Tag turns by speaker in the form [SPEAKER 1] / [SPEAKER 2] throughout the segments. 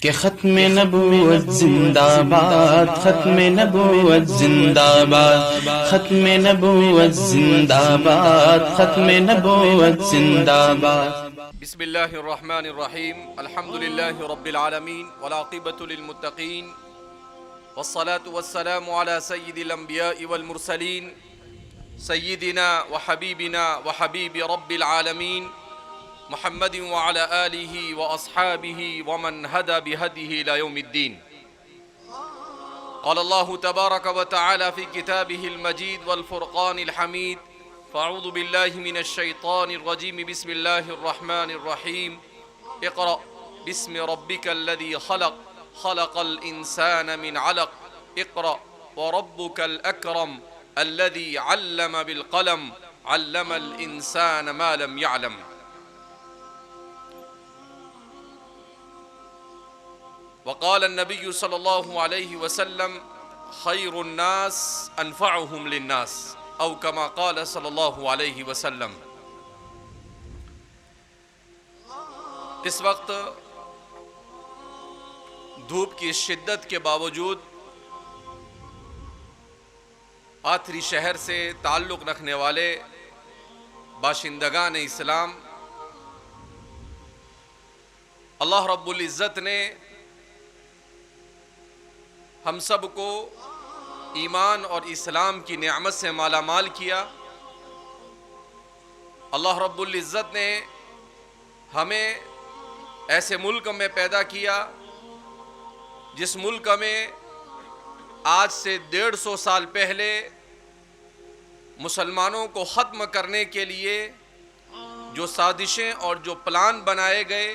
[SPEAKER 1] کہ ختم نبوت زندہ باد، ختم نبوت زندہ باد، ختم نبوت زندہ باد، ختم نبوت زندہ باد۔
[SPEAKER 2] بسم اللہ الرحمن الرحیم، الحمد للہ رب العالمین والعاقبۃ للمتقین، والصلاة والسلام علی سید الانبیاء والمرسلین، سیدنا وحبیبنا وحبیب رب العالمین محمد وعلى آلہ واصحابہ ومن ہدى بہدیہ الی یوم الدین۔ قال اللہ تبارک وتعالی فی کتابہ المجید والفرقان الحمید، فاعوذ باللہ من الشیطان الرجیم، بسم اللہ الرحمن الرحیم، اقرأ باسم ربک الذی خلق، خلق الانسان من علق، اقرأ وربک الاکرم الذی علم بالقلم، علم الانسان ما لم يعلم۔ وقال النبی صلی اللہ علیہ وسلم خیر الناس انفعهم للناس، او کما قال صلی اللہ علیہ وسلم۔ اس وقت دھوپ کی شدت کے باوجود آتری شہر سے تعلق رکھنے والے باشندگان اسلام، اللہ رب العزت نے ہم سب کو ایمان اور اسلام کی نعمت سے مالا مال کیا۔ اللہ رب العزت نے ہمیں ایسے ملک میں پیدا کیا جس ملک میں آج سے 150 سال پہلے مسلمانوں کو ختم کرنے کے لیے جو سازشیں اور جو پلان بنائے گئے،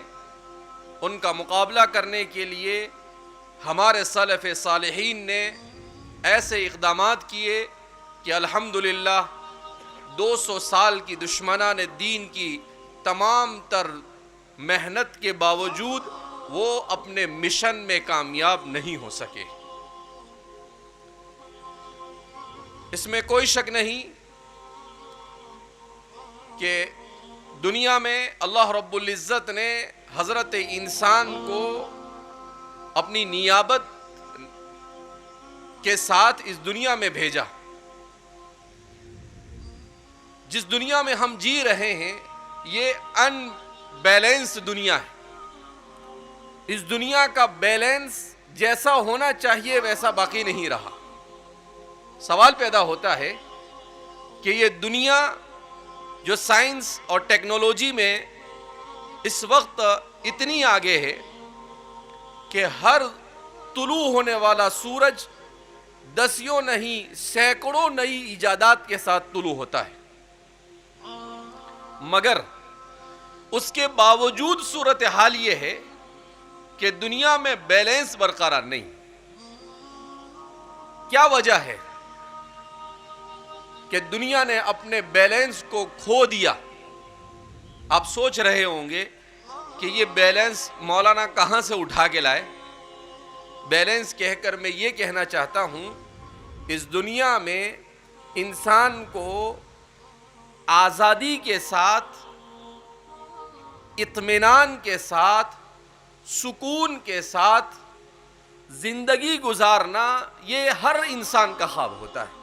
[SPEAKER 2] ان کا مقابلہ کرنے کے لیے ہمارے سلف صالحین نے ایسے اقدامات کیے کہ الحمدللہ 200 سال کی دشمنان دین کی تمام تر محنت کے باوجود وہ اپنے مشن میں کامیاب نہیں ہو سکے۔ اس میں کوئی شک نہیں کہ دنیا میں اللہ رب العزت نے حضرت انسان کو اپنی نیابت کے ساتھ اس دنیا میں بھیجا۔ جس دنیا میں ہم جی رہے ہیں یہ ان بیلنس دنیا ہے۔ اس دنیا کا بیلنس جیسا ہونا چاہیے ویسا باقی نہیں رہا۔ سوال پیدا ہوتا ہے کہ یہ دنیا جو سائنس اور ٹیکنالوجی میں اس وقت اتنی آگے ہے کہ ہر طلوع ہونے والا سورج دسیوں نہیں سینکڑوں نئی ایجادات کے ساتھ طلوع ہوتا ہے، مگر اس کے باوجود صورتحال یہ ہے کہ دنیا میں بیلنس برقرار نہیں۔ کیا وجہ ہے کہ دنیا نے اپنے بیلنس کو کھو دیا؟ آپ سوچ رہے ہوں گے کہ یہ بیلنس مولانا کہاں سے اٹھا کے لائے؟ بیلنس کہہ کر میں یہ کہنا چاہتا ہوں، اس دنیا میں انسان کو آزادی کے ساتھ، اطمینان کے ساتھ، سکون کے ساتھ زندگی گزارنا یہ ہر انسان کا خواب ہوتا ہے۔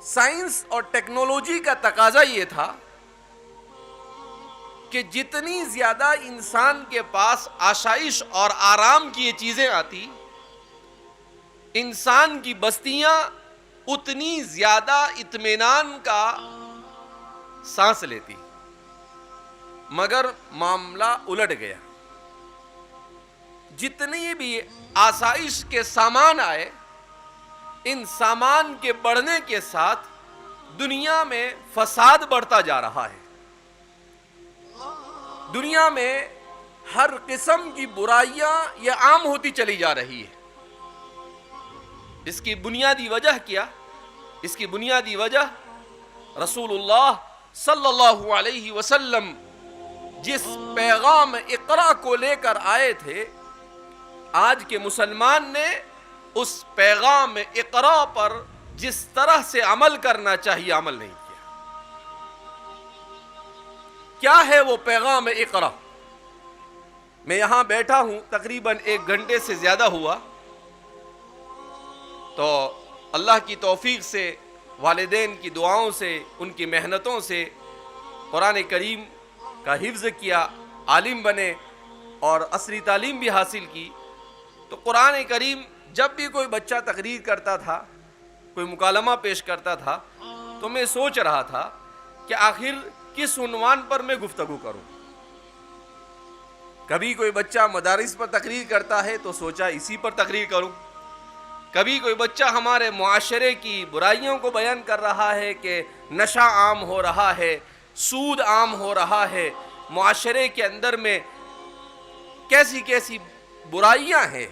[SPEAKER 2] سائنس اور ٹیکنالوجی کا تقاضا یہ تھا کہ جتنی زیادہ انسان کے پاس آسائش اور آرام کی یہ چیزیں آتی، انسان کی بستیاں اتنی زیادہ اطمینان کا سانس لیتی، مگر معاملہ الٹ گیا۔ جتنی بھی آسائش کے سامان آئے، ان سامان کے بڑھنے کے ساتھ دنیا میں فساد بڑھتا جا رہا ہے۔ دنیا میں ہر قسم کی برائیاں یہ عام ہوتی چلی جا رہی ہے۔ اس کی بنیادی وجہ کیا؟ اس کی بنیادی وجہ رسول اللہ صلی اللہ علیہ وسلم جس پیغام اقرا کو لے کر آئے تھے، آج کے مسلمان نے اس پیغام اقرا پر جس طرح سے عمل کرنا چاہیے عمل نہیں کیا۔ کیا ہے وہ پیغام اقرا؟ میں یہاں بیٹھا ہوں تقریباً 1 گھنٹے سے زیادہ ہوا، تو اللہ کی توفیق سے، والدین کی دعاؤں سے، ان کی محنتوں سے قرآن کریم کا حفظ کیا، عالم بنے اور عصری تعلیم بھی حاصل کی۔ تو قرآن کریم جب بھی کوئی بچہ تقریر کرتا تھا، کوئی مکالمہ پیش کرتا تھا، تو میں سوچ رہا تھا کہ آخر کس عنوان پر میں گفتگو کروں۔ کبھی کوئی بچہ مدارس پر تقریر کرتا ہے تو سوچا اسی پر تقریر کروں، کبھی کوئی بچہ ہمارے معاشرے کی برائیوں کو بیان کر رہا ہے کہ نشہ عام ہو رہا ہے، سود عام ہو رہا ہے، معاشرے کے اندر میں کیسی کیسی برائیاں ہیں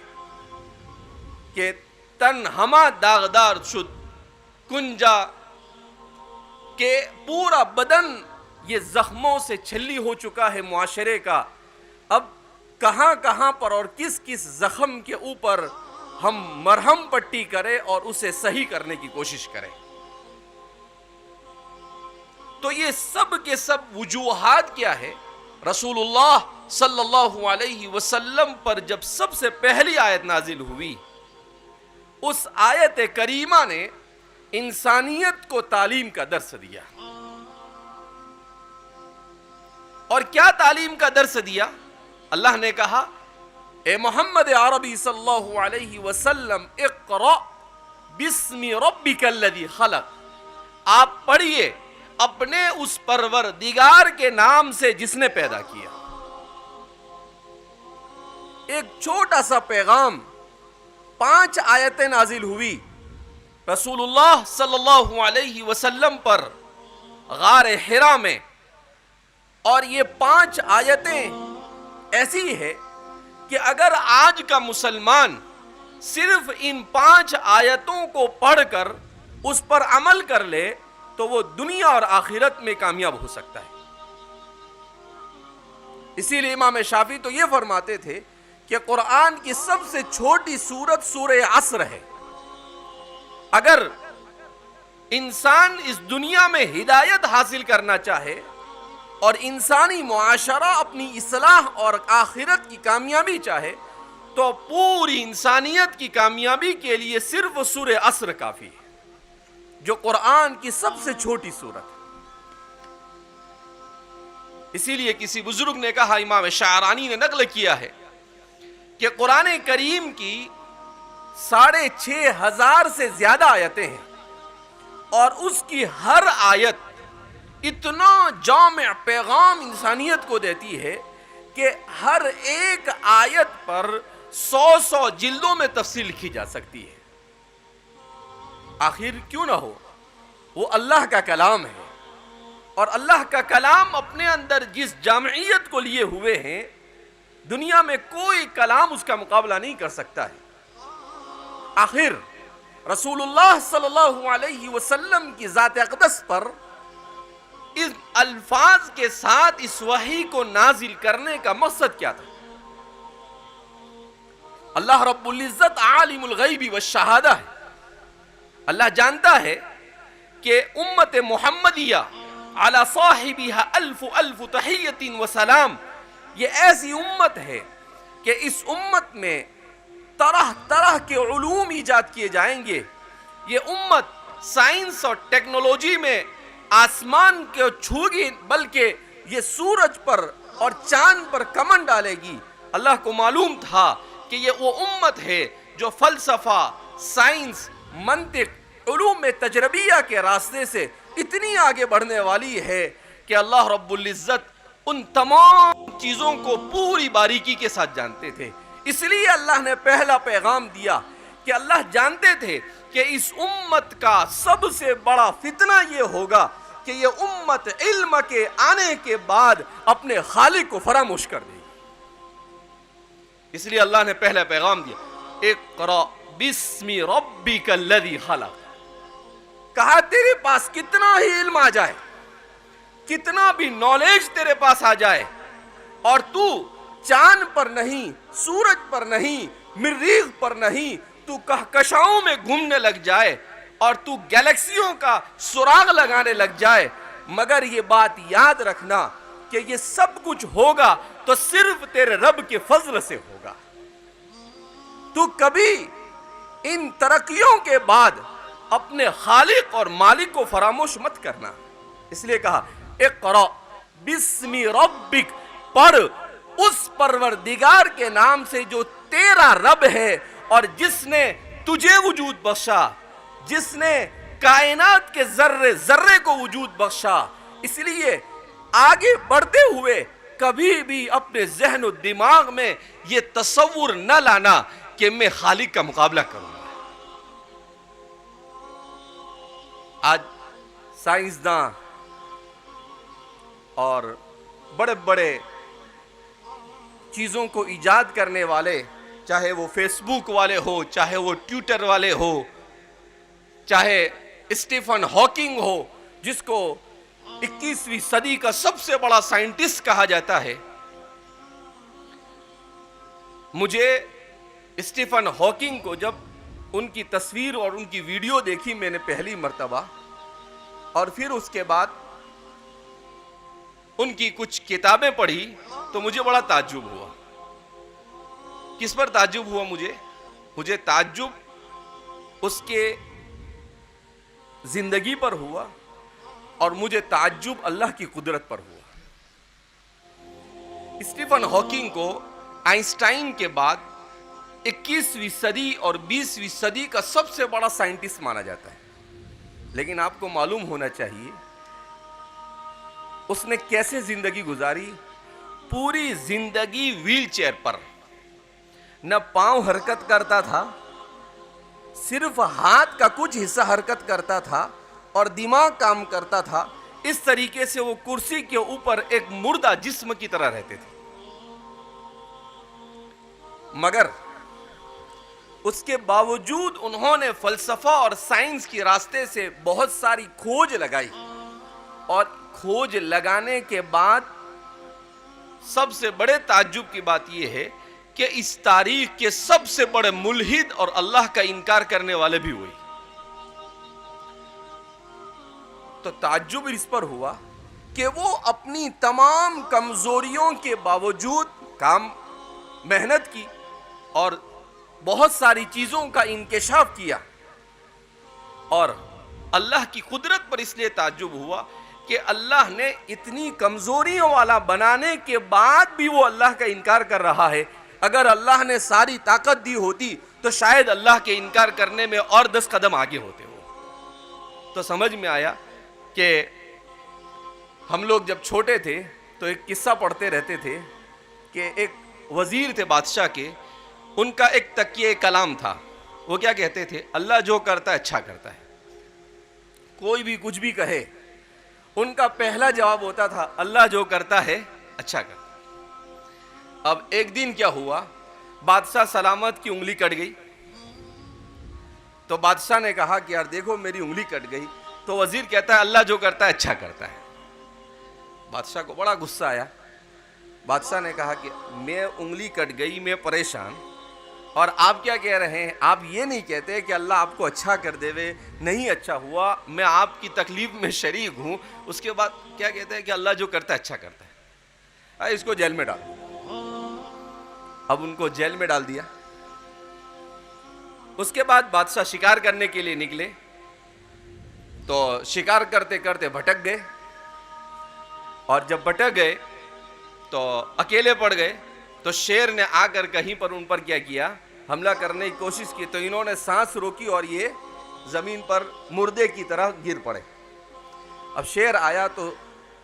[SPEAKER 2] کہ تن ہما داغدار شد کنجا، کہ پورا بدن یہ زخموں سے چھلی ہو چکا ہے معاشرے کا۔ اب کہاں کہاں پر اور کس کس زخم کے اوپر ہم مرہم پٹی کریں اور اسے صحیح کرنے کی کوشش کریں۔ تو یہ سب کے سب وجوہات کیا ہے؟ رسول اللہ صلی اللہ علیہ وسلم پر جب سب سے پہلی آیت نازل ہوئی، اس آیت کریمہ نے انسانیت کو تعلیم کا درس دیا۔ اور کیا تعلیم کا درس دیا؟ اللہ نے کہا، اے محمد عربی صلی اللہ علیہ وسلم، اقرأ بسم ربک الذی خلق، آپ پڑھیے اپنے اس پروردگار کے نام سے جس نے پیدا کیا۔ ایک چھوٹا سا پیغام، 5 آیتیں نازل ہوئی رسول اللہ صلی اللہ علیہ وسلم پر غار حرا میں، اور یہ 5 آیتیں ایسی ہے کہ اگر آج کا مسلمان صرف ان 5 آیتوں کو پڑھ کر اس پر عمل کر لے تو وہ دنیا اور آخرت میں کامیاب ہو سکتا ہے۔ اسی لیے امام شافعی تو یہ فرماتے تھے کہ قرآن کی سب سے چھوٹی سورت سورہ عصر ہے۔ اگر انسان اس دنیا میں ہدایت حاصل کرنا چاہے اور انسانی معاشرہ اپنی اصلاح اور آخرت کی کامیابی چاہے تو پوری انسانیت کی کامیابی کے لیے صرف سورہ عصر کافی ہے، جو قرآن کی سب سے چھوٹی سورت ہے۔ اسی لیے کسی بزرگ نے کہا، امام شعرانی نے نقل کیا ہے کہ قرآن کریم کی 6,500 سے زیادہ آیتیں ہیں، اور اس کی ہر آیت اتنا جامع پیغام انسانیت کو دیتی ہے کہ ہر ایک آیت پر 100 جلدوں میں تفصیل لکھی جا سکتی ہے۔ آخر کیوں نہ ہو، وہ اللہ کا کلام ہے، اور اللہ کا کلام اپنے اندر جس جامعیت کو لیے ہوئے ہیں، دنیا میں کوئی کلام اس کا مقابلہ نہیں کر سکتا ہے۔ آخر رسول اللہ صلی اللہ علیہ وسلم کی ذات اقدس پر اس الفاظ کے ساتھ اس وحی کو نازل کرنے کا مقصد کیا تھا؟ اللہ رب العزت عالم الغیب والشہادہ ہے۔ اللہ جانتا ہے کہ امت محمدیہ علی صاحبہا الف تحیت و سلام، یہ ایسی امت ہے کہ اس امت میں طرح طرح کے علوم ایجاد کیے جائیں گے۔ یہ امت سائنس اور ٹیکنالوجی میں آسمان کو چھوگی، بلکہ یہ سورج پر اور چاند پر کمن ڈالے گی۔ اللہ کو معلوم تھا کہ یہ وہ امت ہے جو فلسفہ، سائنس، منطق، علوم تجربیہ کے راستے سے اتنی آگے بڑھنے والی ہے کہ اللہ رب العزت ان تمام چیزوں کو پوری باریکی کے ساتھ جانتے تھے۔ اس لیے اللہ نے پہلا پیغام دیا کہ اللہ جانتے تھے کہ اس امت کا سب سے بڑا فتنہ یہ ہوگا کہ یہ امت علم کے آنے کے بعد اپنے خالق کو فراموش کر دے گی۔ اس لیے اللہ نے پہلا پیغام دیا، اقرأ بسم ربک الذی خلق۔ کہا تیرے پاس کتنا ہی علم آ جائے، کتنا بھی نالج تیرے پاس آ جائے، اور تو چاند پر نہیں، سورج پر نہیں، مریخ پر نہیں، تو کہکشاؤں میں گھومنے لگ جائے اور تو گیلیکسیوں کا سراغ لگانے لگ جائے، مگر یہ بات یاد رکھنا کہ یہ سب کچھ ہوگا
[SPEAKER 3] تو صرف تیرے رب کے فضل سے ہوگا. تو کبھی ان ترقیوں کے بعد اپنے خالق اور مالک کو فراموش مت کرنا. اس لیے کہا اقرأ بسم ربک، پڑھ اس پروردگار کے نام سے جو تیرا رب ہے اور جس نے تجھے وجود بخشا، جس نے کائنات کے ذرے ذرے کو وجود بخشا. اس لیے آگے بڑھتے ہوئے کبھی بھی اپنے ذہن و دماغ میں یہ تصور نہ لانا کہ میں خالق کا مقابلہ کروں گا. آج سائنسداں اور بڑے بڑے چیزوں کو ایجاد کرنے والے، چاہے وہ فیس بک والے ہو، چاہے وہ ٹویٹر والے ہو، چاہے اسٹیفن ہاکنگ ہو جس کو 21ویں صدی کا سب سے بڑا سائنٹسٹ کہا جاتا ہے. مجھے اسٹیفن ہاکنگ کو جب ان کی تصویر اور ان کی ویڈیو دیکھی میں نے پہلی مرتبہ، اور پھر اس کے بعد ان کی کچھ کتابیں پڑھی تو مجھے بڑا تعجب ہوا. کس پر تعجب ہوا؟ مجھے تعجب اس کے زندگی پر ہوا، اور مجھے تعجب اللہ کی قدرت پر ہوا. اسٹیفن ہاکنگ کو آئنسٹائن کے بعد 21ویں صدی اور 20ویں صدی کا سب سے بڑا سائنٹسٹ مانا جاتا ہے. لیکن آپ کو معلوم ہونا چاہیے اس نے کیسے زندگی گزاری. پوری زندگی ویل چیئر پر، نہ پاؤں حرکت کرتا تھا، صرف ہاتھ کا کچھ حصہ حرکت کرتا تھا اور دماغ کام کرتا تھا. اس طریقے سے وہ کرسی کے اوپر ایک مردہ جسم کی طرح رہتے تھے. مگر اس کے باوجود انہوں نے فلسفہ اور سائنس کی راستے سے بہت ساری کھوج لگائی، اور کھوج لگانے کے بعد سب سے بڑے تعجب کی بات یہ ہے کہ اس تاریخ کے سب سے بڑے ملحد اور اللہ کا انکار کرنے والے بھی ہوئے. تو تعجب اس پر ہوا کہ وہ اپنی تمام کمزوریوں کے باوجود کام محنت کی اور بہت ساری چیزوں کا انکشاف کیا. اور اللہ کی قدرت پر اس لیے تعجب ہوا کہ اللہ نے اتنی کمزوریوں والا بنانے کے بعد بھی وہ اللہ کا انکار کر رہا ہے. اگر اللہ نے ساری طاقت دی ہوتی تو شاید اللہ کے انکار کرنے میں اور 10 قدم آگے ہوتے ہو. تو سمجھ میں آیا کہ ہم لوگ جب چھوٹے تھے تو ایک قصہ پڑھتے رہتے تھے کہ ایک وزیر تھے بادشاہ کے، ان کا ایک تکیہ کلام تھا. وہ کیا کہتے تھے؟ اللہ جو کرتا ہے اچھا کرتا ہے. کوئی بھی کچھ بھی کہے، ان کا پہلا جواب ہوتا تھا اللہ جو کرتا ہے اچھا کرتا ہے. اب ایک دن کیا ہوا، بادشاہ سلامت کی انگلی کٹ گئی. تو بادشاہ نے کہا کہ یار دیکھو میری انگلی کٹ گئی. تو وزیر کہتا ہے اللہ جو کرتا ہے اچھا کرتا ہے. بادشاہ کو بڑا غصہ آیا. بادشاہ نے کہا کہ میں انگلی کٹ گئی، میں پریشان، اور آپ کیا کہہ رہے ہیں؟ آپ یہ نہیں کہتے کہ اللہ آپ کو اچھا کر دے وے، نہیں اچھا ہوا، میں آپ کی تکلیف میں شریک ہوں. اس کے بعد کیا کہتے ہیں کہ اللہ جو کرتا ہے اچھا کرتا ہے. اس کو جیل میں ڈال. اب ان کو جیل میں ڈال دیا. اس کے بعد بادشاہ شکار کرنے کے لیے نکلے تو شکار کرتے کرتے بھٹک گئے، اور جب بھٹک گئے تو اکیلے پڑ گئے. تو شیر نے آ کر کہیں پر ان پر کیا کیا، حملہ کرنے کی کوشش کی. تو انہوں نے سانس روکی اور یہ زمین پر مردے کی طرح گر پڑے. اب شیر آیا تو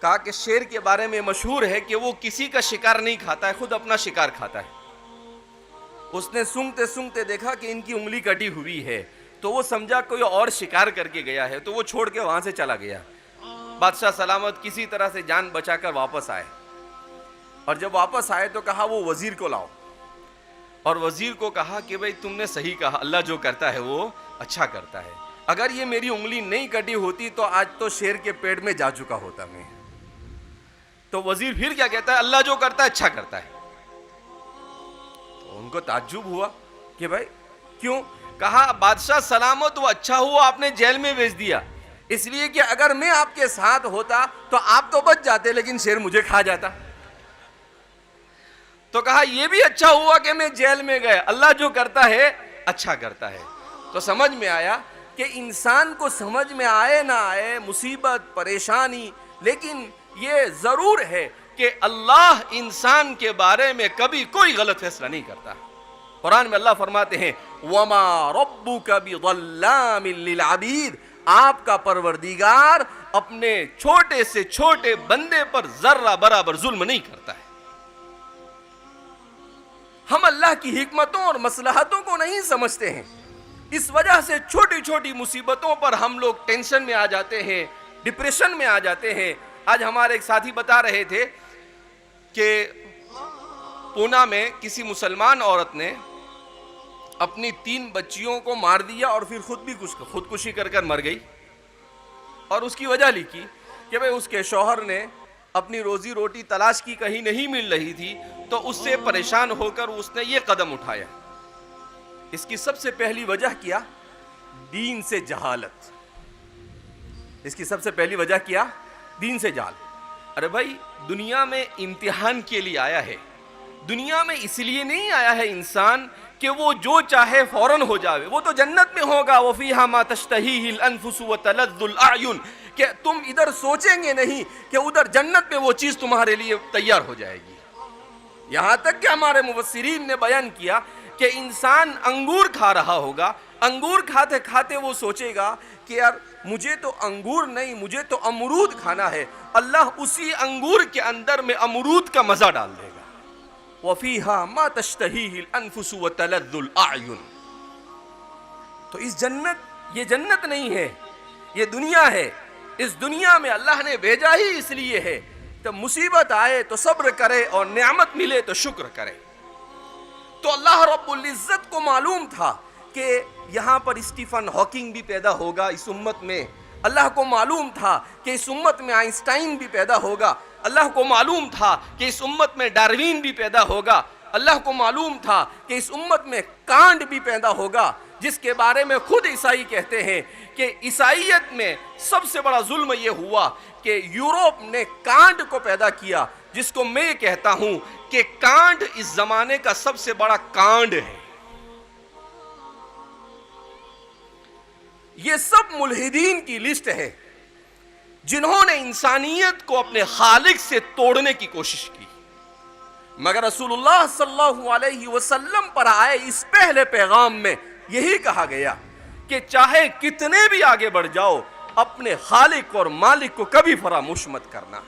[SPEAKER 3] کہا کہ شیر کے بارے میں مشہور ہے کہ وہ کسی کا شکار نہیں کھاتا ہے، خود اپنا شکار کھاتا ہے. اس نے سونگتے سونگتے دیکھا کہ ان کی انگلی کٹی ہوئی ہے تو وہ سمجھا کوئی اور شکار کر کے گیا ہے، تو وہ چھوڑ کے وہاں سے چلا گیا. بادشاہ سلامت کسی طرح سے جان بچا کر واپس آئے، اور جب واپس آئے تو کہا وہ وزیر کو لاؤ. اور وزیر کو کہا کہ بھئی تم نے صحیح کہا، اللہ جو کرتا ہے وہ اچھا کرتا ہے. اگر یہ میری انگلی نہیں کٹی ہوتی تو آج تو شیر کے پیٹ میں جا چکا ہوتا میں. تو وزیر پھر کیا کہتا ہے؟ اللہ جو کرتا ہے اچھا کرتا ہے. تو ان کو تعجب ہوا کہ بھائی کیوں؟ کہا بادشاہ سلامت وہ اچھا ہوا آپ نے جیل میں بھیج دیا، اس لیے کہ اگر میں آپ کے ساتھ ہوتا تو آپ تو بچ جاتے لیکن شیر مجھے کھا جاتا. تو کہا یہ بھی اچھا ہوا کہ میں جیل میں گیا، اللہ جو کرتا ہے اچھا کرتا ہے۔ تو سمجھ میں آیا کہ انسان کو سمجھ میں آئے نہ آئے مصیبت پریشانی، لیکن یہ ضرور ہے کہ اللہ انسان کے بارے میں کبھی کوئی غلط فیصلہ نہیں کرتا۔ قرآن میں اللہ فرماتے ہیں وَمَا رَبُّكَ بِظَلَّامٍ لِّلْعَبِيدِ، آپ کا پروردگار اپنے چھوٹے سے چھوٹے بندے پر ذرہ برابر ظلم نہیں کرتا ہے۔ ہم اللہ کی حکمتوں اور مصلحتوں کو نہیں سمجھتے ہیں، اس وجہ سے چھوٹی چھوٹی مصیبتوں پر ہم لوگ ٹینشن میں آ جاتے ہیں، ڈپریشن میں آ جاتے ہیں۔ آج ہمارے ایک ساتھی بتا رہے تھے کہ پونا میں کسی مسلمان عورت نے اپنی 3 بچیوں کو مار دیا اور پھر خودکشی کر مر گئی، اور اس کی وجہ لکھی کہ بھئی اس کے شوہر نے اپنی روزی روٹی تلاش کی، کہیں نہیں مل رہی تھی، تو اس سے پریشان ہو کر اس نے یہ قدم اٹھایا۔ اس کی سب سے پہلی وجہ کیا؟ دین سے جہالت۔ اس کی سب سے پہلی وجہ کیا؟ دین سے جہالت۔ ارے بھائی دنیا میں امتحان کے لیے آیا ہے، دنیا میں اس لیے نہیں آیا ہے انسان کہ وہ جو چاہے فوراً ہو جاوے، وہ تو جنت میں ہوگا وَفِيهَا مَا تَشْتَهِيهِ الْأَنفُسُ وَتَلَذُّ الْأَعْيُنُ، کہ تم ادھر سوچیں گے نہیں کہ ادھر جنت میں وہ چیز تمہارے لیے تیار ہو جائے گی۔ یہاں تک کہ ہمارے مفسرین نے بیان کیا کہ انسان انگور کھا رہا ہوگا، انگور کھاتے کھاتے وہ سوچے گا کہ یار مجھے تو انگور نہیں، مجھے تو امرود کھانا ہے، اللہ اسی انگور کے اندر میں امرود کا مزہ ڈال دے گا۔ وَفِيهَا مَا تَشْتَهِيهِ الْأَنفُسُ وَتَلَذُّ الْأَعْيُنُ۔ تو اس جنت، یہ جنت نہیں ہے، یہ دنیا ہے۔ اس دنیا میں اللہ نے بھیجا ہی اس لیے ہے تو مصیبت آئے تو صبر کرے اور نعمت ملے تو شکر کرے۔ تو اللہ رب العزت کو معلوم تھا کہ یہاں پر اسٹیفن ہاکنگ بھی پیدا ہوگا اس امت میں، اللہ کو معلوم تھا کہ اس امت میں آئنسٹائن بھی پیدا ہوگا، اللہ کو معلوم تھا کہ اس امت میں ڈاروین بھی پیدا ہوگا، اللہ کو معلوم تھا کہ اس امت میں کانٹ بھی پیدا ہوگا، جس کے بارے میں خود عیسائی کہتے ہیں کہ عیسائیت میں سب سے بڑا ظلم یہ ہوا کہ یورپ نے کانٹ کو پیدا کیا، جس کو میں کہتا ہوں کہ کانٹ اس زمانے کا سب سے بڑا کانڈ ہے۔ یہ سب ملحدین کی لسٹ ہے جنہوں نے انسانیت کو اپنے خالق سے توڑنے کی کوشش کی، مگر رسول اللہ صلی اللہ علیہ وسلم پر آئے اس پہلے پیغام میں یہی کہا گیا کہ چاہے کتنے بھی آگے بڑھ جاؤ اپنے خالق اور مالک کو کبھی فراموش مت کرنا۔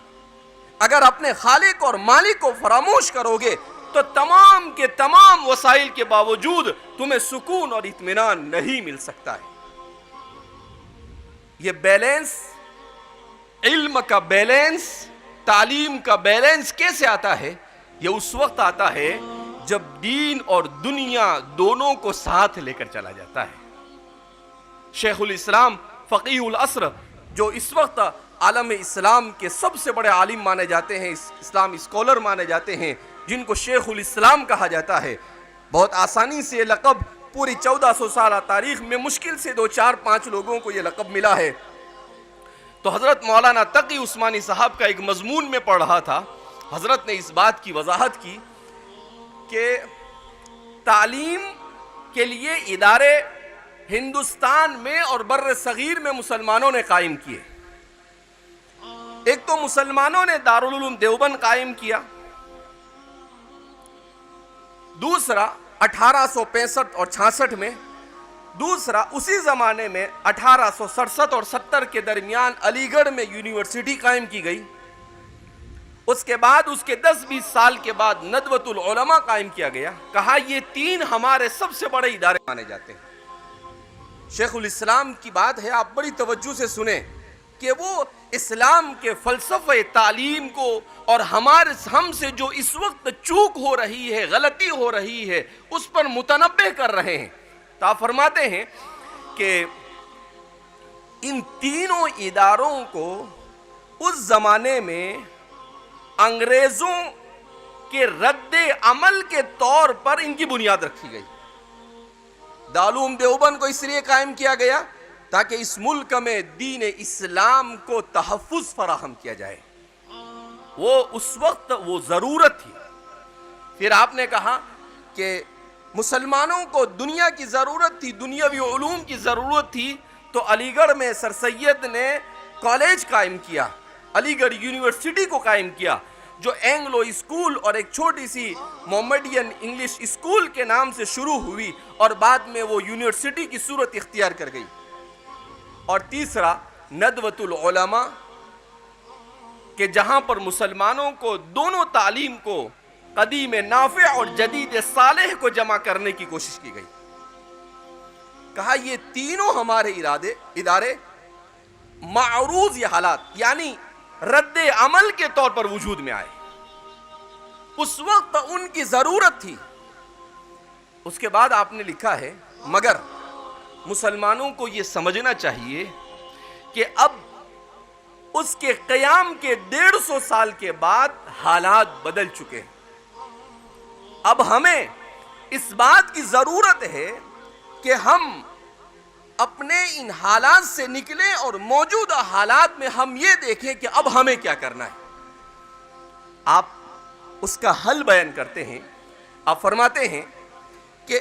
[SPEAKER 3] اگر اپنے خالق اور مالک کو فراموش کرو گے تو تمام کے تمام وسائل کے باوجود تمہیں سکون اور اطمینان نہیں مل سکتا ہے۔ یہ بیلنس، علم کا بیلنس، تعلیم کا بیلنس کیسے آتا ہے؟ یہ اس وقت آتا ہے جب دین اور دنیا دونوں کو ساتھ لے کر چلا جاتا ہے۔ شیخ الاسلام فقیہ العصر جو اس وقت عالم اسلام کے سب سے بڑے عالم مانے جاتے ہیں، اسلام اسکالر مانے جاتے ہیں، جن کو شیخ الاسلام کہا جاتا ہے، بہت آسانی سے یہ لقب پوری 1400 سالہ تاریخ میں مشکل سے 2-4-5 لوگوں کو یہ لقب ملا ہے۔ تو حضرت مولانا تقی عثمانی صاحب کا ایک مضمون میں پڑھ رہا تھا، حضرت نے اس بات کی وضاحت کی کہ تعلیم کے لیے ادارے ہندوستان میں اور بر صغیر میں مسلمانوں نے قائم کیے۔ ایک تو مسلمانوں نے دارالعلوم دیوبند قائم کیا، دوسرا 1865 اور 66 میں، دوسرا اسی زمانے میں 1867 اور 70 کے درمیان علی گڑھ میں یونیورسٹی قائم کی گئی۔ اس کے بعد اس کے 10-20 سال کے بعد ندوۃ العلماء قائم کیا گیا۔ کہا یہ 3 ہمارے سب سے بڑے ادارے مانے جاتے ہیں۔ شیخ الاسلام کی بات ہے، آپ بڑی توجہ سے سنیں کہ وہ اسلام کے فلسفہ تعلیم کو اور ہم سے جو اس وقت چوک ہو رہی ہے، غلطی ہو رہی ہے، اس پر متنبہ کر رہے ہیں۔ تو آپ فرماتے ہیں کہ ان تینوں اداروں کو اس زمانے میں انگریزوں کے رد عمل کے طور پر ان کی بنیاد رکھی گئی۔ دارالعلوم دیوبند کو اس لیے قائم کیا گیا تاکہ اس ملک میں دین اسلام کو تحفظ فراہم کیا جائے۔ وہ اس وقت وہ ضرورت تھی۔ پھر آپ نے کہا کہ مسلمانوں کو دنیا کی ضرورت تھی، دنیاوی علوم کی ضرورت تھی، تو علی گڑھ میں سر سید نے کالج قائم کیا، علی گڑھ یونیورسٹی کو قائم کیا، جو اینگلو اسکول اور ایک چھوٹی سی محمدین انگلش اسکول کے نام سے شروع ہوئی اور بعد میں وہ یونیورسٹی کی صورت اختیار کر گئی۔ اور تیسرا ندوۃ العلماء، کہ جہاں پر مسلمانوں کو دونوں تعلیم کو، قدیم نافع اور جدید صالح کو جمع کرنے کی کوشش کی گئی۔ کہا یہ تینوں ہمارے ادارے معروض یہ حالات یعنی رد عمل کے طور پر وجود میں آئے، اس وقت ان کی ضرورت تھی۔ اس کے بعد آپ نے لکھا ہے مگر مسلمانوں کو یہ سمجھنا چاہیے کہ اب اس کے قیام کے 150 سال کے بعد حالات بدل چکے ہیں۔ اب ہمیں اس بات کی ضرورت ہے کہ ہم اپنے ان حالات سے نکلیں اور موجودہ حالات میں ہم یہ دیکھیں کہ اب ہمیں کیا کرنا ہے۔ آپ اس کا حل بیان کرتے ہیں، آپ فرماتے ہیں کہ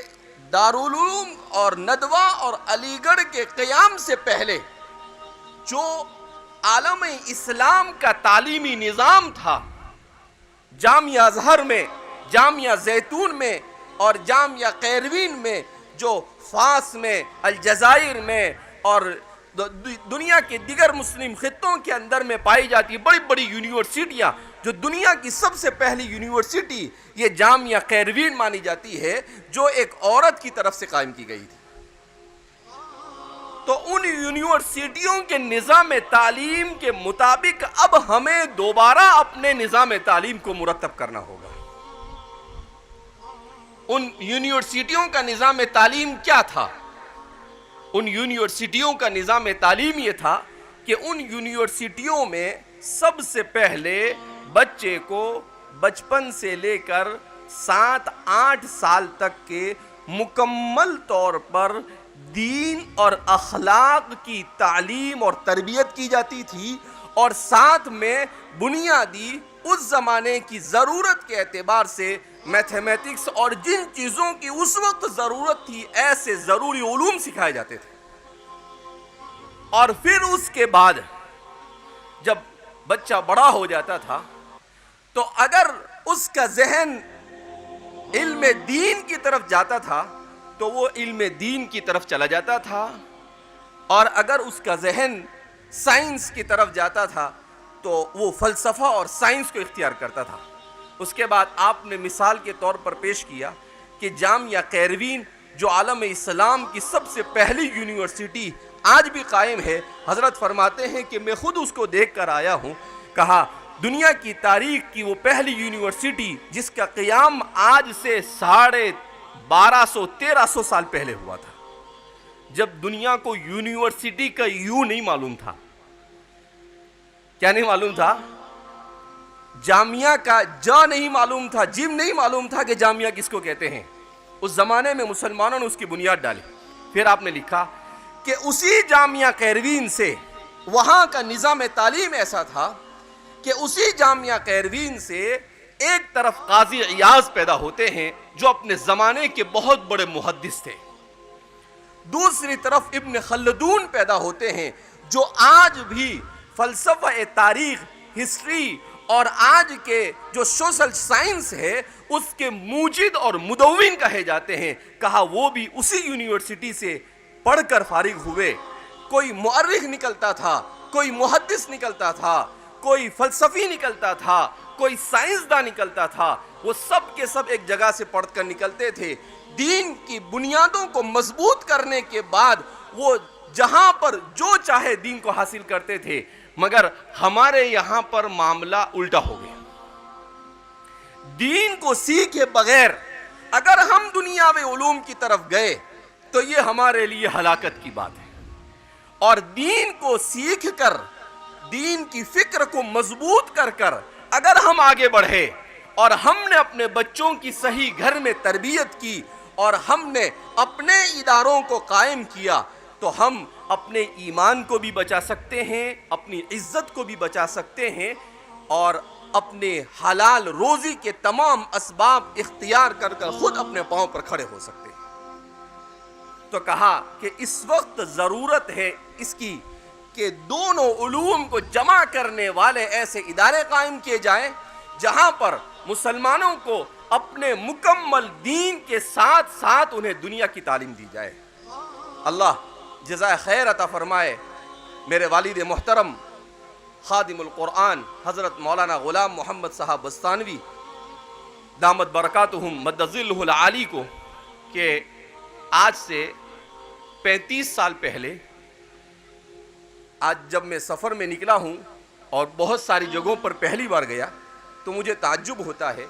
[SPEAKER 3] دارالعلوم اور ندوہ اور علی گڑھ کے قیام سے پہلے جو عالم اسلام کا تعلیمی نظام تھا، جامعہ ازہر میں، جامعہ زیتون میں اور جامعہ قیروین میں، جو فاس میں، الجزائر میں اور دنیا کے دیگر مسلم خطوں کے اندر میں پائی جاتی بڑی بڑی یونیورسٹیاں، جو دنیا کی سب سے پہلی یونیورسٹی یہ جامعہ قیروین مانی جاتی ہے، جو ایک عورت کی طرف سے قائم کی گئی تھی۔ تو ان یونیورسٹیوں کے نظام تعلیم کے مطابق اب ہمیں دوبارہ اپنے نظام تعلیم کو مرتب کرنا ہوگا۔ ان یونیورسٹیوں کا نظام تعلیم کیا تھا؟ ان یونیورسٹیوں کا نظام تعلیم یہ تھا کہ ان یونیورسٹیوں میں سب سے پہلے بچے کو بچپن سے لے کر 7-8 سال تک کے مکمل طور پر دین اور اخلاق کی تعلیم اور تربیت کی جاتی تھی، اور ساتھ میں بنیادی اس زمانے کی ضرورت کے اعتبار سے میتھمیٹکس اور جن چیزوں کی اس وقت ضرورت تھی ایسے ضروری علوم سکھائے جاتے تھے۔ اور پھر اس کے بعد جب بچہ بڑا ہو جاتا تھا تو اگر اس کا ذہن علم دین کی طرف جاتا تھا تو وہ علم دین کی طرف چلا جاتا تھا، اور اگر اس کا ذہن سائنس کی طرف جاتا تھا تو وہ فلسفہ اور سائنس کو اختیار کرتا تھا۔ اس کے بعد آپ نے مثال کے طور پر پیش کیا کہ جامعہ قیروین جو عالم اسلام کی سب سے پہلی یونیورسٹی آج بھی قائم ہے، حضرت فرماتے ہیں کہ میں خود اس کو دیکھ کر آیا ہوں۔ کہا دنیا کی تاریخ کی وہ پہلی یونیورسٹی جس کا قیام آج سے 1250-1300 سال پہلے ہوا تھا، جب دنیا کو یونیورسٹی کا یوں نہیں معلوم تھا۔ کیا نہیں معلوم تھا؟ جامعہ کا جا نہیں معلوم تھا، جم نہیں معلوم تھا کہ جامعہ کس کو کہتے ہیں۔ اس زمانے میں مسلمانوں نے اس کی بنیاد ڈالی۔ پھر آپ نے لکھا کہ اسی جامعہ قیروین سے وہاں کا نظام تعلیم ایسا تھا کہ اسی جامعہ قیروین سے ایک طرف قاضی عیاض پیدا ہوتے ہیں جو اپنے زمانے کے بہت بڑے محدث تھے، دوسری طرف ابن خلدون پیدا ہوتے ہیں جو آج بھی فلسفہ تاریخ، ہسٹری اور آج کے جو سوشل سائنس ہے اس کے موجد اور مدون کہے جاتے ہیں۔ کہا وہ بھی اسی یونیورسٹی سے پڑھ کر فارغ ہوئے۔ کوئی مؤرخ نکلتا تھا، کوئی محدث نکلتا تھا، کوئی فلسفی نکلتا تھا، کوئی سائنسداں نکلتا تھا، وہ سب کے سب ایک جگہ سے پڑھ کر نکلتے تھے۔ دین کی بنیادوں کو مضبوط کرنے کے بعد وہ جہاں پر جو چاہے دین کو حاصل کرتے تھے، مگر ہمارے یہاں پر معاملہ الٹا ہو گیا۔ دین کو سیکھے بغیر اگر ہم دنیاوی علوم کی طرف گئے تو یہ ہمارے لیے ہلاکت کی بات ہے، اور دین کو سیکھ کر، دین کی فکر کو مضبوط کر کر اگر ہم آگے بڑھے اور ہم نے اپنے بچوں کی صحیح گھر میں تربیت کی اور ہم نے اپنے اداروں کو قائم کیا تو ہم اپنے ایمان کو بھی بچا سکتے ہیں، اپنی عزت کو بھی بچا سکتے ہیں، اور اپنے حلال روزی کے تمام اسباب اختیار کر کر خود اپنے پاؤں پر کھڑے ہو سکتے ہیں۔ تو کہا کہ اس وقت ضرورت ہے اس کی کہ دونوں علوم کو جمع کرنے والے ایسے ادارے قائم کیے جائیں جہاں پر مسلمانوں کو اپنے مکمل دین کے ساتھ ساتھ انہیں دنیا کی تعلیم دی جائے۔ اللہ جزائے خیر عطا فرمائے میرے والد محترم خادم القرآن حضرت مولانا غلام محمد صاحب بستانوی دامت برکاتہم مد ظلہ العالی کو، کہ آج سے 35 سال پہلے آج جب میں سفر میں نکلا ہوں اور بہت ساری جگہوں پر پہلی بار گیا تو مجھے تعجب ہوتا ہے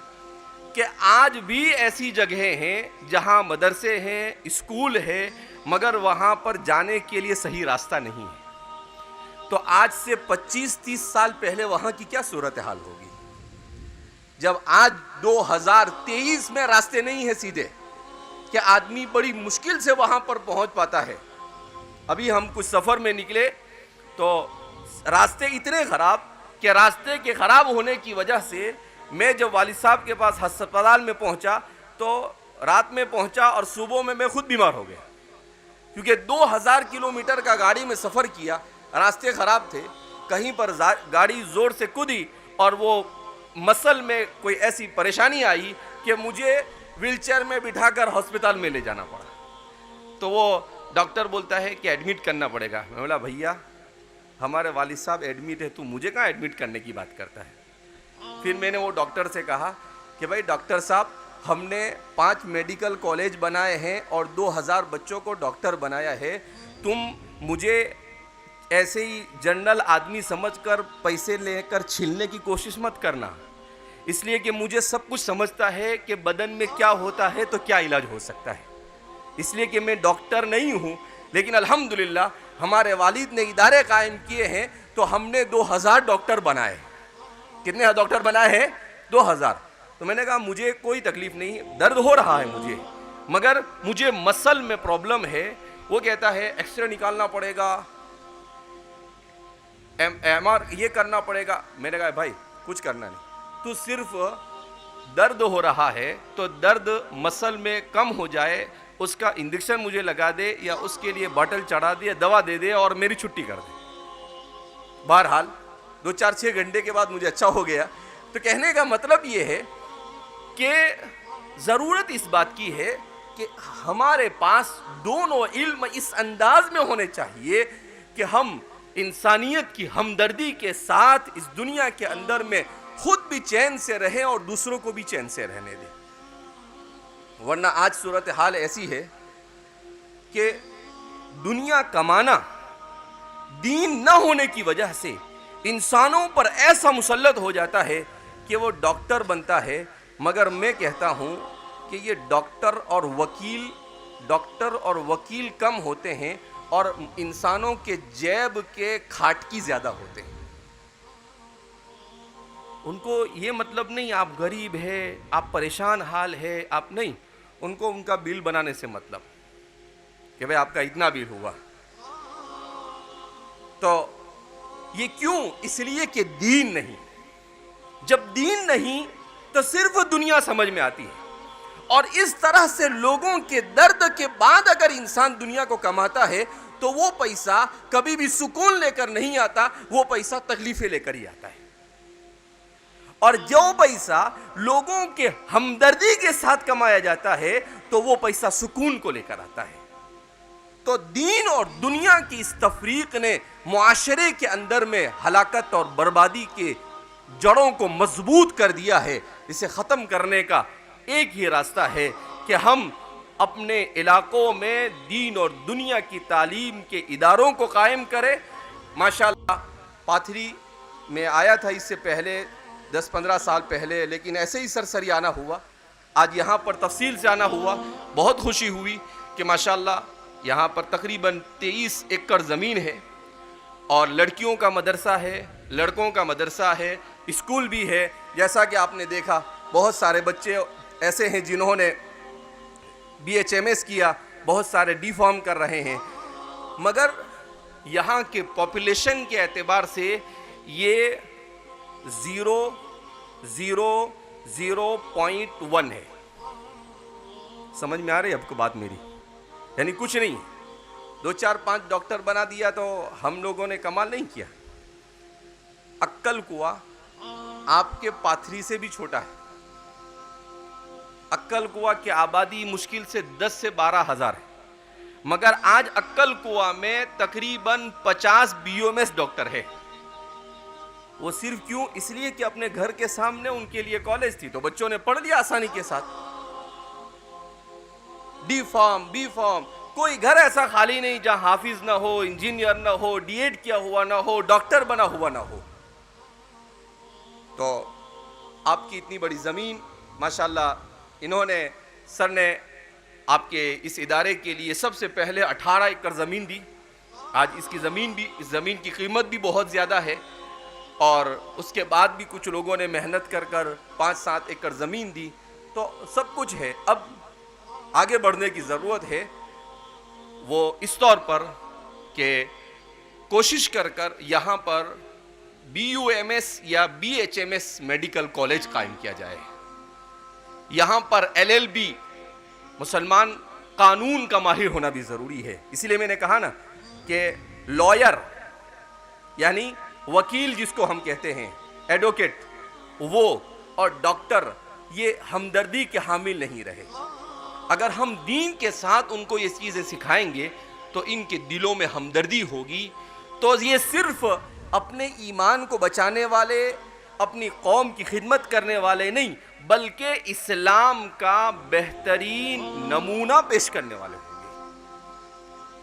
[SPEAKER 3] کہ آج بھی ایسی جگہیں ہیں جہاں مدرسے ہیں، اسکول ہے، مگر وہاں پر جانے کے لیے صحیح راستہ نہیں ہے۔ تو آج سے 25-30 سال پہلے وہاں کی کیا صورتحال ہوگی جب آج 2023 میں راستے نہیں ہیں سیدھے، کہ آدمی بڑی مشکل سے وہاں پر پہنچ پاتا ہے۔ ابھی ہم کچھ سفر میں نکلے تو راستے اتنے خراب کہ راستے کے خراب ہونے کی وجہ سے میں جب والد صاحب کے پاس ہسپتال میں پہنچا تو رات میں پہنچا اور صبح میں خود بیمار ہو گیا، کیونکہ 2000 کلومیٹر کا گاڑی میں سفر کیا، راستے خراب تھے، کہیں پر گاڑی زور سے کودی اور وہ مسل میں کوئی ایسی پریشانی آئی کہ مجھے ویل چیئر میں بٹھا کر ہسپتال میں لے جانا پڑا۔ تو وہ ڈاکٹر بولتا ہے کہ ایڈمٹ کرنا پڑے گا۔ میں بولا بھیا ہمارے والد صاحب ایڈمٹ ہے، تو مجھے کہاں ایڈمٹ کرنے کی بات کرتا ہے؟ پھر میں نے وہ ڈاکٹر سے کہا کہ بھائی ڈاکٹر صاحب ہم نے 5 میڈیکل کالج بنائے ہیں اور 2000 بچوں کو ڈاکٹر بنایا ہے، تم مجھے ایسے ہی جنرل آدمی سمجھ کر پیسے لے کر چھلنے کی کوشش مت کرنا، اس لیے کہ مجھے سب کچھ سمجھتا ہے کہ بدن میں کیا ہوتا ہے تو کیا علاج ہو سکتا ہے، اس لیے کہ میں ڈاکٹر نہیں ہوں، لیکن الحمدللہ ہمارے والد نے ادارے قائم کیے ہیں تو ہم نے 2000 ڈاکٹر بنائے۔ کتنے ڈاکٹر بنائے ہیں؟ 2000۔ تو میں نے کہا مجھے کوئی تکلیف نہیں، درد ہو رہا ہے مجھے، مگر مجھے مسل میں پرابلم ہے۔ وہ کہتا ہے ایکس رے نکالنا پڑے گا، ایم آر یہ کرنا پڑے گا۔ میں نے کہا بھائی کچھ کرنا نہیں، تو صرف درد ہو رہا ہے تو درد مسل میں کم ہو جائے، اس کا انجیکشن مجھے لگا دے یا اس کے لیے باٹل چڑھا دے، دوا دے دے اور میری چھٹی کر دے۔ بہرحال 2-4-6 گھنٹے کے بعد مجھے اچھا ہو گیا۔ تو کہنے کا مطلب یہ ہے کہ ضرورت اس بات کی ہے کہ ہمارے پاس دونوں علم اس انداز میں ہونے چاہیے کہ ہم انسانیت کی ہمدردی کے ساتھ اس دنیا کے اندر میں خود بھی چین سے رہیں اور دوسروں کو بھی چین سے رہنے دیں، ورنہ آج صورتحال ایسی ہے کہ دنیا کمانا دین نہ ہونے کی وجہ سے انسانوں پر ایسا مسلط ہو جاتا ہے کہ وہ ڈاکٹر بنتا ہے، مگر میں کہتا ہوں کہ یہ ڈاکٹر اور وکیل کم ہوتے ہیں اور انسانوں کے جیب کے کھاٹکی زیادہ ہوتے ہیں۔ ان کو یہ مطلب نہیں آپ غریب ہے، آپ پریشان حال ہے، آپ نہیں، ان کو ان کا بل بنانے سے مطلب کہ بھئی آپ کا اتنا بل ہوا۔ تو یہ کیوں؟ اس لیے کہ دین نہیں۔ جب دین نہیں تو صرف دنیا سمجھ میں آتی ہے، اور اس طرح سے لوگوں کے درد کے بعد اگر انسان دنیا کو کماتا ہے تو وہ پیسہ کبھی بھی سکون لے کر نہیں آتا، وہ پیسہ تکلیفیں لے کر ہی آتا ہے۔ اور جو پیسہ لوگوں کے ہمدردی کے ساتھ کمایا جاتا ہے تو وہ پیسہ سکون کو لے کر آتا ہے۔ تو دین اور دنیا کی اس تفریق نے معاشرے کے اندر میں ہلاکت اور بربادی کے جڑوں کو مضبوط کر دیا ہے۔ اسے ختم کرنے کا ایک ہی راستہ ہے کہ ہم اپنے علاقوں میں دین اور دنیا کی تعلیم کے اداروں کو قائم کریں۔ ماشاءاللہ پاتھری میں آیا تھا اس سے پہلے 10-15 سال پہلے، لیکن ایسے ہی سرسری آنا ہوا، آج یہاں پر تفصیل سے آنا ہوا۔ بہت خوشی ہوئی کہ ماشاءاللہ یہاں پر تقریباً 23 ایکڑ زمین ہے اور لڑکیوں کا مدرسہ ہے، لڑکوں کا مدرسہ ہے، اسکول بھی ہے۔ جیسا کہ آپ نے دیکھا بہت سارے بچے ایسے ہیں جنہوں نے BHMS کیا، بہت سارے ڈی فارم کر رہے ہیں، مگر یہاں کے پاپولیشن کے اعتبار سے یہ 0 0.1 ہے. سمجھ میں آ رہی ہے آپ کو بات میری؟ یعنی کچھ نہیں، 2 4 5 ڈاکٹر بنا دیا تو ہم لوگوں نے کمال نہیں کیا. عقل کنواں آپ کے پاتھری سے بھی چھوٹا ہے. عقل کنواں کی آبادی مشکل سے 10 سے 12 ہزار ہے، مگر آج عقل کنواں میں تقریباً 50 BOMS ڈاکٹر ہے. وہ صرف کیوں؟ اس لیے کہ اپنے گھر کے سامنے ان کے لیے کالج تھی تو بچوں نے پڑھ لیا آسانی کے ساتھ. ڈی فارم بی فارم، کوئی گھر ایسا خالی نہیں جہاں حافظ نہ ہو، انجینئر نہ ہو، ڈی ایڈ کیا ہوا نہ ہو، ڈاکٹر بنا ہوا نہ ہو. تو آپ کی اتنی بڑی زمین ماشاءاللہ انہوں نے، سر نے آپ کے اس ادارے کے لیے سب سے پہلے 18 ایکڑ زمین دی. آج اس کی زمین کی قیمت بھی بہت زیادہ ہے، اور اس کے بعد بھی کچھ لوگوں نے محنت کر 5-7 ایکڑ زمین دی. تو سب کچھ ہے. اب آگے بڑھنے کی ضرورت ہے، وہ اس طور پر کہ کوشش کر یہاں پر BUMS یا BHMS میڈیکل کالج قائم کیا جائے. یہاں پر LLB مسلمان قانون کا ماہر ہونا بھی ضروری ہے. اسی لیے میں نے کہا نا کہ لائر یعنی وکیل جس کو ہم کہتے ہیں، ایڈوکیٹ، وہ اور ڈاکٹر یہ ہمدردی کے حامل نہیں رہے. اگر ہم دین کے ساتھ ان کو یہ چیزیں سکھائیں گے تو ان کے دلوں میں ہمدردی ہوگی. تو یہ صرف اپنے ایمان کو بچانے والے، اپنی قوم کی خدمت کرنے والے نہیں، بلکہ اسلام کا بہترین نمونہ پیش کرنے والے ہوں گے.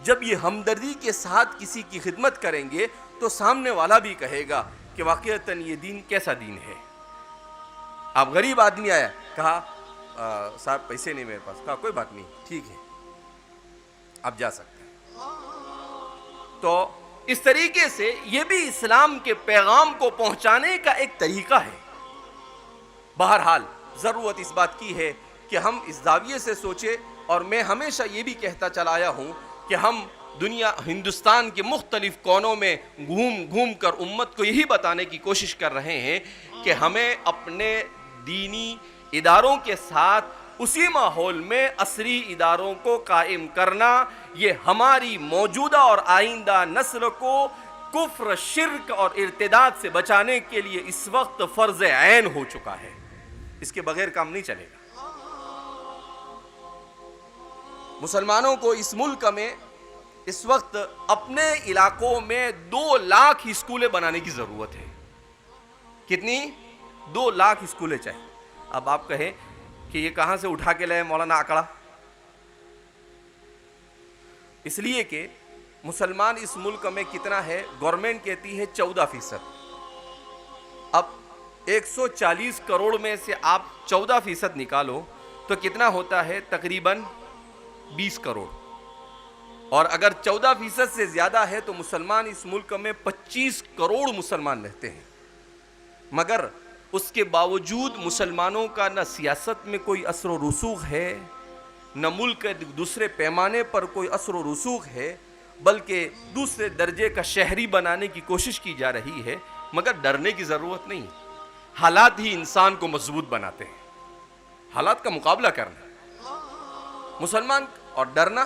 [SPEAKER 3] جب یہ ہمدردی کے ساتھ کسی کی خدمت کریں گے تو سامنے والا بھی کہے گا کہ واقعتاً یہ دین کیسا دین ہے. اب غریب آدمی آیا، کہا صاحب پیسے نہیں میرے پاس. کہا کوئی بات نہیں، ٹھیک ہے آپ جا سکتے ہیں. تو اس طریقے سے یہ بھی اسلام کے پیغام کو پہنچانے کا ایک طریقہ ہے. بہرحال ضرورت اس بات کی ہے کہ ہم اس زاویے سے سوچیں، اور میں ہمیشہ یہ بھی کہتا چلا آیا ہوں کہ ہم ہندوستان کے مختلف کونوں میں گھوم کر امت کو یہی بتانے کی کوشش کر رہے ہیں کہ ہمیں اپنے دینی اداروں کے ساتھ اسی ماحول میں عصری اداروں کو قائم کرنا، یہ ہماری موجودہ اور آئندہ نسل کو کفر، شرک اور ارتداد سے بچانے کے لیے اس وقت فرض عین ہو چکا ہے. اس کے بغیر کام نہیں چلے گا. مسلمانوں کو اس ملک میں اس وقت اپنے علاقوں میں 2 لاکھ اسکولیں بنانے کی ضرورت ہے. کتنی؟ 2 لاکھ اسکولیں چاہیے. اب آپ کہیں کہ یہ کہاں سے اٹھا کے لائے مولانا آکڑا؟ اس لیے کہ مسلمان اس ملک میں کتنا ہے؟ گورنمنٹ کہتی ہے 14%. اب 140 کروڑ میں سے آپ 14% نکالو تو کتنا ہوتا ہے؟ تقریباً 20 کروڑ. اور اگر 14% سے زیادہ ہے تو مسلمان اس ملک میں 25 کروڑ مسلمان رہتے ہیں. مگر اس کے باوجود مسلمانوں کا نہ سیاست میں کوئی اثر و رسوخ ہے، نہ ملک دوسرے پیمانے پر کوئی اثر و رسوخ ہے، بلکہ دوسرے درجے کا شہری بنانے کی کوشش کی جا رہی ہے. مگر ڈرنے کی ضرورت نہیں. حالات ہی انسان کو مضبوط بناتے ہیں. حالات کا مقابلہ کرنا مسلمان اور ڈرنا،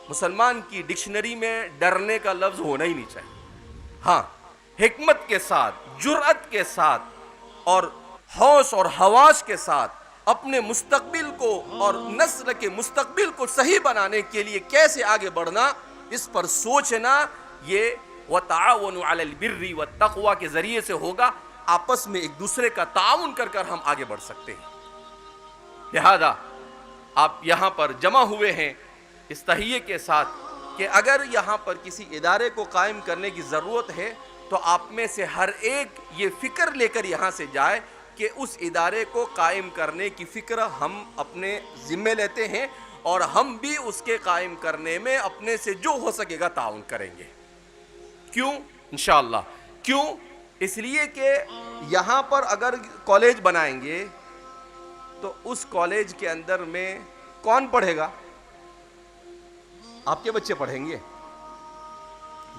[SPEAKER 3] مسلمان کی ڈکشنری میں ڈرنے کا لفظ ہونا ہی نہیں چاہیے. ہاں، حکمت کے ساتھ، جرأت کے ساتھ اور ہوش اور حواس کے ساتھ اپنے مستقبل کو اور نسل کے مستقبل کو صحیح بنانے کے لیے کیسے آگے بڑھنا، اس پر سوچنا، یہ وَتَعَاوَنُوا عَلَى الْبِرِّ وَالتَّقْوَى کے ذریعے سے ہوگا. آپس میں ایک دوسرے کا تعاون کر ہم آگے بڑھ سکتے ہیں. لہذا آپ یہاں پر جمع ہوئے ہیں اس تہیے کے ساتھ کہ اگر یہاں پر کسی ادارے کو قائم کرنے کی ضرورت ہے تو آپ میں سے ہر ایک یہ فکر لے کر یہاں سے جائے کہ اس ادارے کو قائم کرنے کی فکر ہم اپنے ذمے لیتے ہیں، اور ہم بھی اس کے قائم کرنے میں اپنے سے جو ہو سکے گا تعاون کریں گے. کیوں؟ انشاءاللہ. کیوں؟ اس لیے کہ یہاں پر اگر کالج بنائیں گے تو اس کالج کے اندر میں کون پڑھے گا؟ آپ کے بچے پڑھیں گے.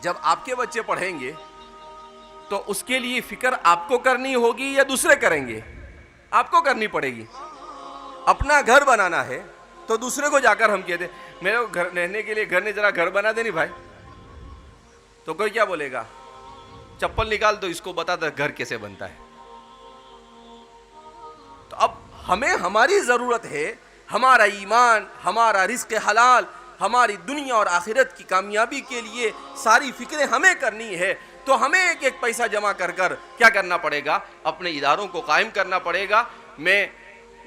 [SPEAKER 3] جب آپ کے بچے پڑھیں گے تو اس کے لیے فکر آپ کو کرنی ہوگی یا دوسرے کریں گے؟ آپ کو کرنی پڑے گی. اپنا گھر بنانا ہے تو دوسرے کو جا کر ہم کہتے میرے کو گھر رہنے کے لیے گھر نہیں، ذرا گھر بنا دے نہیں بھائی، تو کوئی کیا بولے گا؟ چپل نکال تو اس کو بتا دے گھر کیسے بنتا ہے. تو اب ہمیں ہماری ضرورت ہے، ہمارا ایمان، ہمارا رزق حلال، ہماری دنیا اور آخرت کی کامیابی کے لیے ساری فکریں ہمیں کرنی ہے. تو ہمیں ایک ایک پیسہ جمع کر کر کیا کرنا پڑے گا؟ اپنے اداروں کو قائم کرنا پڑے گا. میں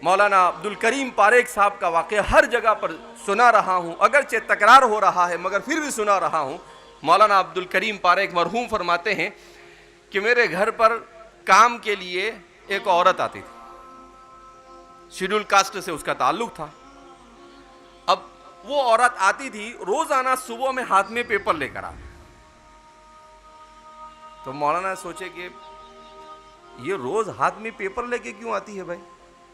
[SPEAKER 3] مولانا عبدالکریم پاریکھ صاحب کا واقعہ ہر جگہ پر سنا رہا ہوں، اگرچہ تکرار ہو رہا ہے مگر پھر بھی سنا رہا ہوں. مولانا عبدالکریم پاریکھ مرحوم فرماتے ہیں کہ میرے گھر پر کام کے لیے ایک عورت آتی تھی، شیڈول کاسٹ سے اس کا تعلق تھا. اب وہ عورت آتی تھی روزانہ صبح میں ہاتھ میں پیپر لے کر آتی. تو مولانا سوچے کہ یہ روز ہاتھ میں پیپر لے کے کیوں آتی ہے بھائی؟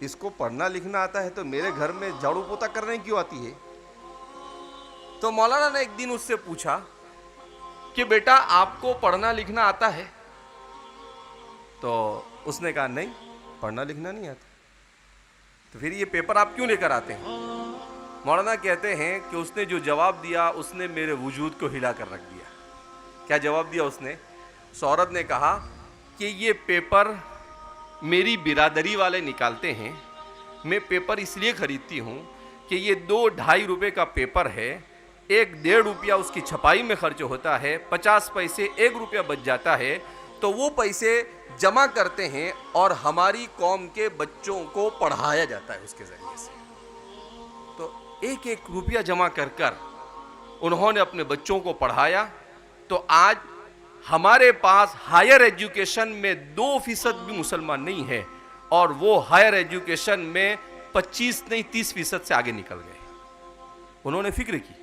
[SPEAKER 3] اس کو پڑھنا لکھنا آتا ہے تو میرے گھر میں جھاڑو پوتا کرنے کیوں آتی ہے؟ تو مولانا نے ایک دن اس سے پوچھا کہ بیٹا آپ کو پڑھنا لکھنا آتا ہے؟ تو اس نے کہا نہیں، پڑھنا لکھنا نہیں آتا. تو پھر یہ پیپر آپ کیوں لے کر آتے ہیں؟ مولانا کہتے ہیں کہ اس نے جو جواب دیا اس نے میرے وجود کو ہلا کر رکھ دیا. کیا جواب دیا اس نے؟ اس عورت نے کہا کہ یہ پیپر میری برادری والے نکالتے ہیں، میں پیپر اس لیے خریدتی ہوں کہ یہ 2-2.5 روپے کا پیپر ہے، 1-1.5 روپیہ اس کی چھپائی میں خرچ ہوتا ہے، 50 پیسے 1 روپیہ بچ جاتا ہے، تو وہ پیسے جمع کرتے ہیں اور ہماری قوم کے بچوں کو پڑھایا جاتا ہے اس کے ذریعے سے. تو 1-1 روپیہ جمع کر کر انہوں نے اپنے بچوں کو پڑھایا. تو آج ہمارے پاس ہائر ایجوکیشن میں 2% بھی مسلمان نہیں ہے، اور وہ ہائر ایجوکیشن میں 25 نہیں 30% سے آگے نکل گئے. انہوں نے فکر کی.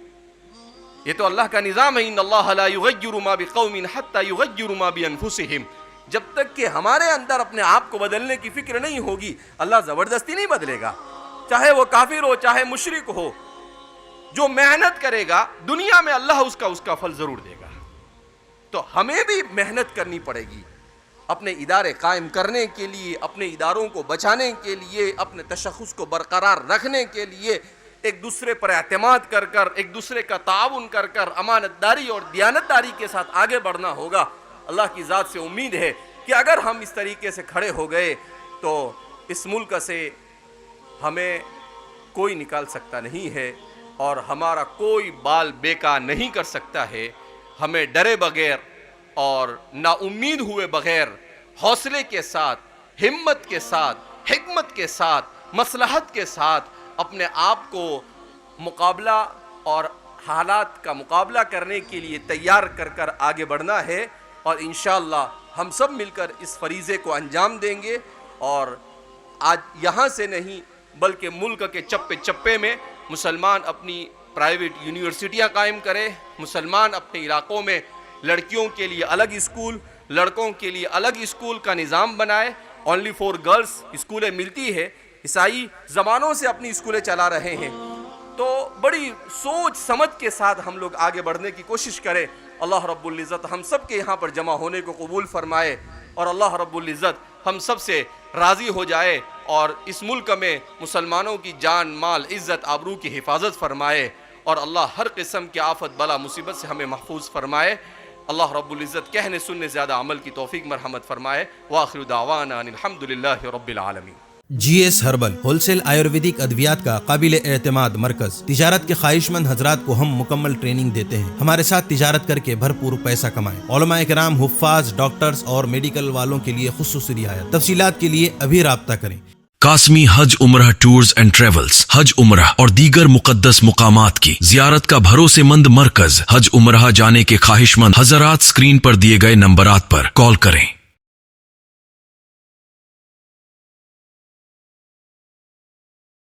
[SPEAKER 3] یہ تو اللہ کا نظام ہے، ان اللہ لا یغیر ما بقوم حتی یغیروا ما بانفسہم. جب تک کہ ہمارے اندر اپنے آپ کو بدلنے کی فکر نہیں ہوگی اللہ زبردستی نہیں بدلے گا. چاہے وہ کافر ہو چاہے مشرک ہو، جو محنت کرے گا دنیا میں اللہ اس کا پھل ضرور دے گا. تو ہمیں بھی محنت کرنی پڑے گی اپنے ادارے قائم کرنے کے لیے، اپنے اداروں کو بچانے کے لیے، اپنے تشخص کو برقرار رکھنے کے لیے. ایک دوسرے پر اعتماد کر کر، ایک دوسرے کا تعاون کر کر امانت داری اور دیانت داری کے ساتھ آگے بڑھنا ہوگا. اللہ کی ذات سے امید ہے کہ اگر ہم اس طریقے سے کھڑے ہو گئے تو اس ملک سے ہمیں کوئی نکال سکتا نہیں ہے، اور ہمارا کوئی بال بیکا نہیں کر سکتا ہے. ہمیں ڈرے بغیر اور نا امید ہوئے بغیر حوصلے کے ساتھ، ہمت کے ساتھ، حکمت کے ساتھ، مصلحت کے ساتھ اپنے آپ کو مقابلہ اور حالات کا مقابلہ کرنے کے لیے تیار کر کر آگے بڑھنا ہے. اور انشاءاللہ ہم سب مل کر اس فریضے کو انجام دیں گے. اور آج یہاں سے نہیں بلکہ ملک کے چپے چپے میں مسلمان اپنی پرائیویٹ یونیورسٹیاں قائم کرے، مسلمان اپنے علاقوں میں لڑکیوں کے لیے الگ اسکول، لڑکوں کے لیے الگ اسکول کا نظام بنائے. اونلی فور گرلز اسکولیں ملتی ہے، عیسائی زمانوں سے اپنی اسکولیں چلا رہے ہیں. تو بڑی سوچ سمجھ کے ساتھ ہم لوگ آگے بڑھنے کی کوشش کریں. اللہ رب العزت ہم سب کے یہاں پر جمع ہونے کو قبول فرمائے، اور اللہ رب العزت ہم سب سے راضی ہو جائے، اور اس ملک میں مسلمانوں کی جان مال عزت آبرو کی حفاظت فرمائے، اور اللہ ہر قسم کی آفت بلا مصیبت سے ہمیں محفوظ فرمائے. اللہ رب العزت کہنے سننے زیادہ عمل کی توفیق مرحمت فرمائے. وآخر دعوانا ان الحمدللہ رب العالمین.
[SPEAKER 4] G S herbal wholesale Ayurvedic ادویات کا قابل اعتماد مرکز. تجارت کے خواہش مند حضرات کو ہم مکمل ٹریننگ دیتے ہیں. ہمارے ساتھ تجارت کر کے بھرپور پیسہ کمائیں. علماء کرام، حفاظ، ڈاکٹرز اور میڈیکل والوں کے لیے خصوصی رعایت. تفصیلات کے لیے ابھی رابطہ کریں.
[SPEAKER 5] قاسمی حج عمرہ ٹورز اینڈ ٹریولز حج عمرہ اور دیگر مقدس مقامات کی زیارت کا بھروسے مند مرکز. حج عمرہ جانے کے خواہش مند حضرات اسکرین پر دیے گئے نمبرات پر کال کریں.